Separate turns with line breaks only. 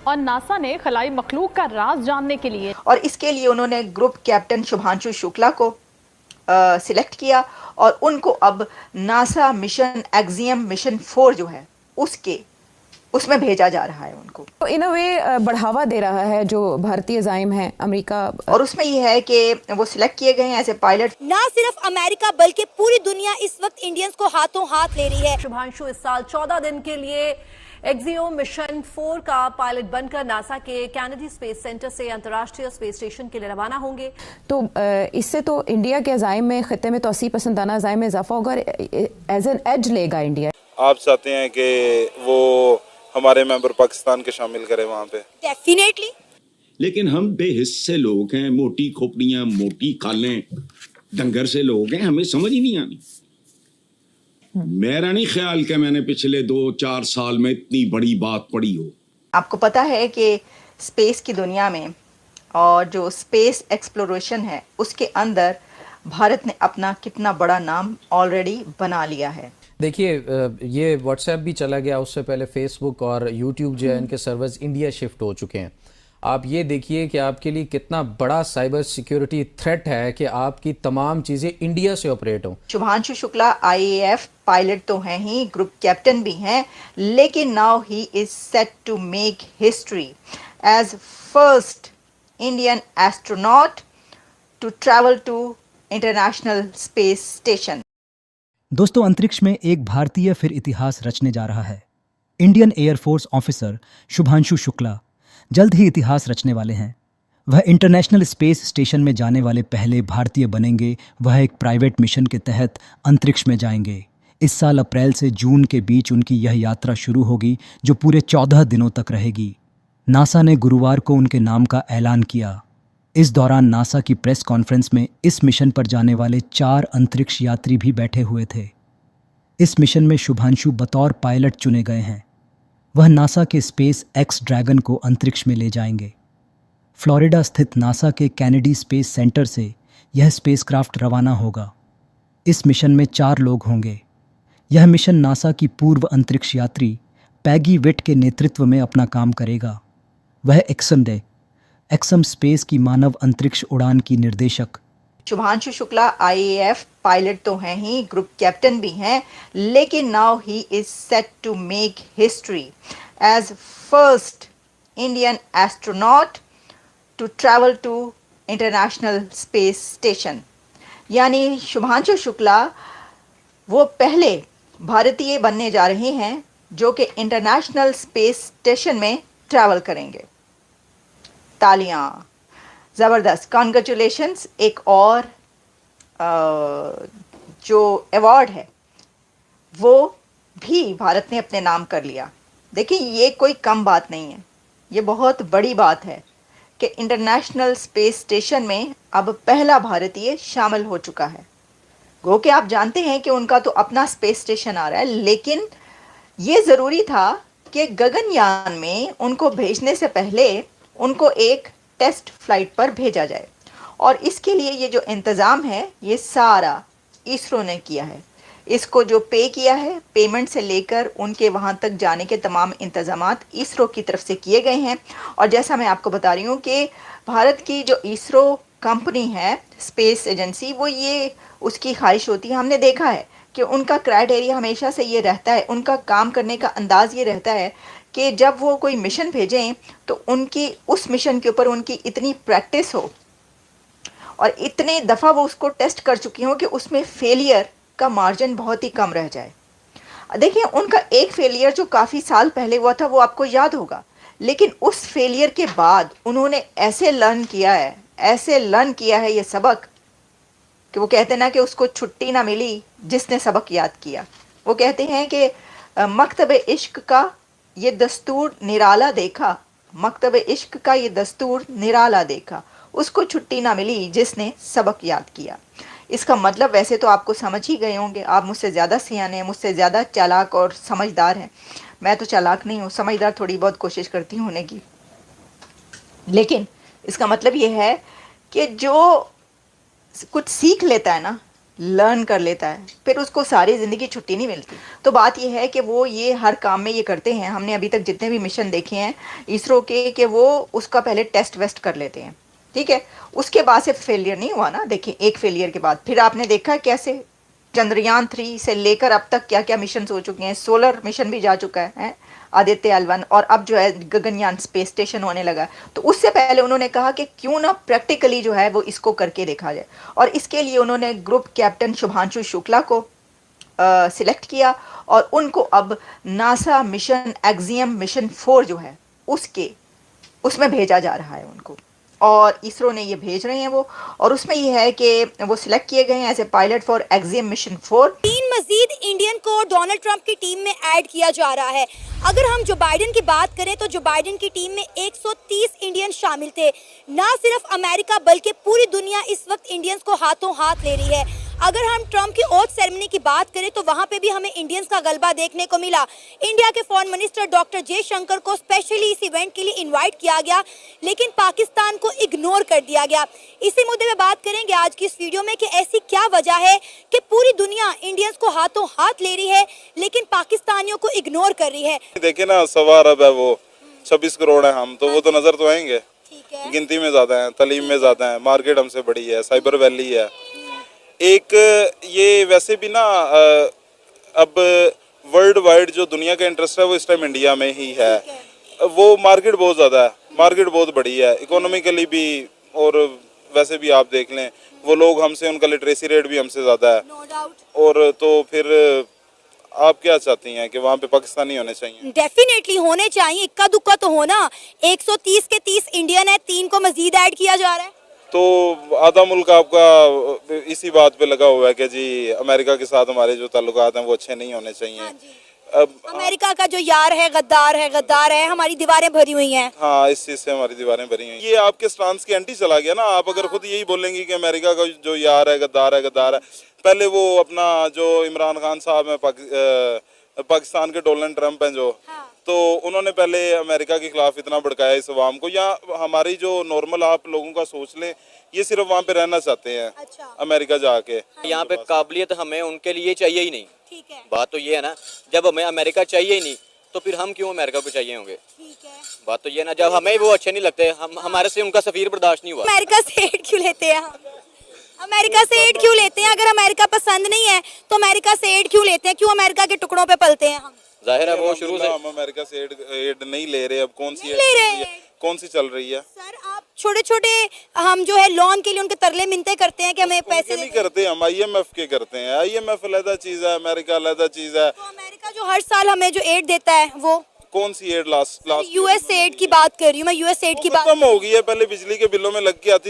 और नासा ने खलाई मखलूक का राज जानने के लिए
और इसके लिए उन्होंने ग्रुप कैप्टन शुभांशु शुक्ला को सिलेक्ट किया और उनको अब नासा मिशन एक्सियम मिशन 4 जो है उसमें भेजा जा रहा है उनको।
तो इन अ वे बढ़ावा दे रहा है जो भारतीय जाइम है अमेरिका।
और उसमें ये है कि वो सिलेक्ट किए गए हैं एज ए पायलट।
ना सिर्फ अमेरिका बल्कि पूरी दुनिया इस वक्त इंडियंस को हाथों हाथ ले रही है।
शुभांशु इस साल 14 दिन के लिए एक्सियो मिशन 4 का पायलट बनकर नासा के कैनेडी स्पेस सेंटर से अंतर्राष्ट्रीय स्पेस स्टेशन के लिए रवाना होंगे।
तो इससे तो इंडिया के अज़ाइम में खत्ते में तो 80% आना अज़ाइम में इजाफा होगा, एज एन एज लेगा इंडिया।
आप चाहते हैं कि वो हमारे मेंबर पाकिस्तान के शामिल करें वहाँ पे?
डेफिनेटली।
लेकिन हम बेहिस्से लोग हैं, मोटी खोपड़ियां, मोटी खालें, डंगर से लोग हैं, हमें समझ ही नहीं आनी। मेरा नहीं ख्याल कि मैंने पिछले 2-4 साल में इतनी बड़ी बात पढ़ी हो।
आपको पता है कि स्पेस की दुनिया में और जो स्पेस एक्सप्लोरेशन है उसके अंदर भारत ने अपना कितना बड़ा नाम ऑलरेडी बना लिया है।
देखिए, ये व्हाट्सएप भी चला गया, उससे पहले फेसबुक और यूट्यूब जो है इनके सर्वर्स इंडिया शिफ्ट हो चुके हैं। आप ये देखिए कि आपके लिए कितना बड़ा साइबर सिक्योरिटी थ्रेट है कि आपकी तमाम चीज़ें इंडिया से ऑपरेट हों।
शुभांशु शुक्ला आईएएफ पायलट तो हैं ही, ग्रुप कैप्टन भी हैं, लेकिन now he is set to make history as first Indian astronaut to travel to International Space Station.
दोस्तों, अंतरिक्ष में एक भारतीय फिर इतिहास रचने जा रहा है। Indian air force officer Shubhanshu Shukla जल्द ही इतिहास रचने वाले हैं। वह इंटरनेशनल स्पेस स्टेशन में जाने वाले पहले भारतीय बनेंगे। वह एक प्राइवेट मिशन के तहत अंतरिक्ष में जाएंगे। इस साल अप्रैल से जून के बीच उनकी यह यात्रा शुरू होगी जो पूरे 14 दिनों तक रहेगी। नासा ने गुरुवार को उनके नाम का ऐलान किया। इस दौरान नासा की प्रेस कॉन्फ्रेंस में इस मिशन पर जाने वाले 4 अंतरिक्ष यात्री भी बैठे हुए थे। इस मिशन में शुभांशु बतौर पायलट चुने गए हैं। वह नासा के स्पेस एक्स ड्रैगन को अंतरिक्ष में ले जाएंगे। फ्लोरिडा स्थित नासा के कैनेडी स्पेस सेंटर से यह स्पेसक्राफ्ट रवाना होगा। इस मिशन में 4 लोग होंगे। यह मिशन नासा की पूर्व अंतरिक्ष यात्री पैगी विट के नेतृत्व में अपना काम करेगा। वह एक्सम स्पेस की मानव अंतरिक्ष उड़ान की निर्देशक।
शुभांशु शुक्ला आईएएफ पायलट तो हैं ही, ग्रुप कैप्टन भी हैं, लेकिन now he is set to make history as first Indian astronaut to travel to International Space Station. यानी शुभांशु शुक्ला वो पहले भारतीय बनने जा रहे हैं जो कि इंटरनेशनल स्पेस स्टेशन में ट्रैवल करेंगे। तालियां, ज़बरदस्त, कॉन्ग्रेचुलेशंस। एक और जो अवार्ड है वो भी भारत ने अपने नाम कर लिया। देखिए, ये कोई कम बात नहीं है, ये बहुत बड़ी बात है कि इंटरनेशनल स्पेस स्टेशन में अब पहला भारतीय शामिल हो चुका है। गो कि आप जानते हैं कि उनका तो अपना स्पेस स्टेशन आ रहा है, लेकिन ये ज़रूरी था कि गगनयान में उनको भेजने से पहले उनको एक टेस्ट फ्लाइट पर भेजा जाए। और इसके लिए ये जो इंतज़ाम है ये सारा इसरो ने किया है। इसको जो पे किया है, पेमेंट से लेकर उनके वहाँ तक जाने के तमाम इंतज़ामात इसरो की तरफ से किए गए हैं। और जैसा मैं आपको बता रही हूँ कि भारत की जो इसरो कंपनी है, स्पेस एजेंसी, वो ये उसकी ख्वाहिश होती है, हमने देखा है कि उनका क्राइटेरिया हमेशा से ये रहता है, उनका काम करने का अंदाज़ ये रहता है कि जब वो कोई मिशन भेजें तो उनकी उस मिशन के ऊपर उनकी इतनी प्रैक्टिस हो और इतने दफ़ा वो उसको टेस्ट कर चुकी हों कि उसमें फेलियर का मार्जिन बहुत ही कम रह जाए। देखिए, उनका एक फेलियर जो काफ़ी साल पहले हुआ था वो आपको याद होगा, लेकिन उस फेलियर के बाद उन्होंने ऐसे लर्न किया है ये सबक कि वो कहते ना कि उसको छुट्टी ना मिली जिसने सबक याद किया। वो कहते हैं कि मकतब इश्क का ये दस्तूर निराला देखा, मकतब इश्क का ये दस्तूर निराला देखा, उसको छुट्टी ना मिली जिसने सबक याद किया। इसका मतलब वैसे तो आपको समझ ही गए होंगे, आप मुझसे ज़्यादा सियाने हैं, मुझसे ज़्यादा चालाक और समझदार हैं। मैं तो चालाक नहीं हूँ, समझदार थोड़ी बहुत कोशिश करती हूँ होने की। लेकिन इसका मतलब ये है कि जो कुछ सीख लेता है ना, लर्न कर लेता है, फिर उसको सारी ज़िंदगी छुट्टी नहीं मिलती। तो बात ये है कि वो ये हर काम में ये करते हैं। हमने अभी तक जितने भी मिशन देखे हैं इसरो के, कि वो उसका पहले टेस्ट वेस्ट कर लेते हैं, ठीक है। उसके बाद से फेलियर नहीं हुआ ना, देखिए एक फेलियर के बाद फिर आपने देखा कैसे चंद्रयान 3 से लेकर अब तक क्या क्या मिशन हो चुके हैं। सोलर मिशन भी जा चुका है आदित्य L1, और अब जो है गगनयान स्पेस स्टेशन होने लगा। तो उससे पहले उन्होंने कहा कि क्यों ना प्रैक्टिकली जो है वो इसको करके देखा जाए, और इसके लिए उन्होंने ग्रुप कैप्टन शुभांशु शुक्ला को सिलेक्ट किया, और उनको अब नासा मिशन एक्सियम मिशन 4 जो है उसमें भेजा जा रहा है उनको, और इसरो ने ये भेज रहे हैं वो, और उसमें ये है कि वो सिलेक्ट किए गए हैं as a pilot for Axiom mission 4।
3 मजीद इंडियन को डोनाल्ड ट्रंप की टीम में ऐड किया जा रहा है। अगर हम जो बाइडेन की बात करें तो जो बाइडेन की टीम में 130 इंडियन शामिल थे। ना सिर्फ अमेरिका बल्कि पूरी दुनिया इस वक्त इंडियंस को हाथों हाथ ले रही है। अगर हम ट्रंप की ओथ सेरेमनी की बात करें तो वहां पे भी हमें इंडियंस का गलबा देखने को मिला। इंडिया के फॉरेन मिनिस्टर डॉक्टर जयशंकर को स्पेशली इस इवेंट के लिए इनवाइट किया गया, लेकिन पाकिस्तान को इग्नोर कर दिया गया। इसी मुद्दे पे बात करेंगे आज की इस वीडियो में कि ऐसी क्या वजह है कि पूरी दुनिया इंडियंस को हाथों हाथ ले रही है लेकिन पाकिस्तानियों को इग्नोर कर रही है।
देखिए ना, 1.25 अरब है, वो 26 करोड़ है हम, तो वो तो नजर तो आएंगे, गिनती में ज्यादा है, तालीम में ज्यादा है, मार्केट हमसे बड़ी है, साइबर वैली है। एक ये वैसे भी ना अब वर्ल्ड वाइड जो दुनिया का इंटरेस्ट है वो इस टाइम इंडिया में ही है। वो मार्केट बहुत ज़्यादा है, मार्केट बहुत बड़ी है इकोनॉमिकली भी, और वैसे भी आप देख लें वो लोग हमसे, उनका लिटरेसी रेट भी हमसे ज़्यादा है। और तो फिर आप क्या चाहती हैं कि वहाँ पे पाकिस्तानी होने चाहिए?
डेफिनेटली होने चाहिए, इक्का दुक्का तो होना। 130 के 30 इंडियन है, 3 को मजीद ऐड किया जा रहा है।
तो आधा मुल्क आपका इसी बात पे लगा हुआ है कि जी अमेरिका के साथ हमारे जो ताल्लुकात हैं वो अच्छे नहीं होने चाहिए।
अब अमेरिका का जो यार है, गद्दार है, हमारी दीवारें भरी हुई हैं।
हाँ, इस चीज से हमारी दीवारें भरी हुई हैं। ये आपके स्टांस के एंटी चला गया ना। आप अगर खुद यही बोलेंगी कि अमेरिका का जो यार है, गद्दार है, पहले वो अपना जो इमरान खान साहब है, पाकिस्तान के डोनाल्ड ट्रंप हैं जो, तो उन्होंने पहले अमेरिका के खिलाफ इतना भड़काया इस अवाम को। या हमारी जो नॉर्मल आप लोगों का सोच लें, ये सिर्फ वहाँ पे रहना चाहते हैं। अच्छा। अमेरिका जाके
यहाँ पे काबिलियत हमें उनके लिए चाहिए ही नहीं।
ठीक है।
बात तो ये है ना, जब हमें अमेरिका चाहिए ही नहीं तो फिर हम क्यों अमेरिका को चाहिए होंगे?
ठीक है।
बात तो ये ना, जब हमें वो अच्छे नहीं लगते, हमारे से उनका सफीर बर्दाश्त नहीं हुआ।
अमेरिका से एड क्यों लेते हैं हम? अमेरिका से एड क्यों लेते हैं? अगर अमेरिका पसंद नहीं है तो अमेरिका से एड क्यों लेते हैं? क्यों अमेरिका के टुकड़ों पे पलते हैं हम?
जाहिर है वो शुरू से
हम अमेरिका से एड नहीं ले रहे। अब कौन सी
ले रहे हैं?
कौन सी चल रही है?
सर आप छोटे छोटे हम जो है लोन के लिए उनके तरले मिनते करते हैं कि हमें पैसे
नहीं करते, हम IMF के करते हैं। IMF अलग चीज है, अमेरिका अलग चीज है।
तो अमेरिका जो हर साल हमें जो एड देता है वो
कौन सी एड? लास्ट
US एड की बात कर रही हूँ मैं, US एड की बात
खत्म हो गई है। पहले बिजली के बिलों में लग के आती थी।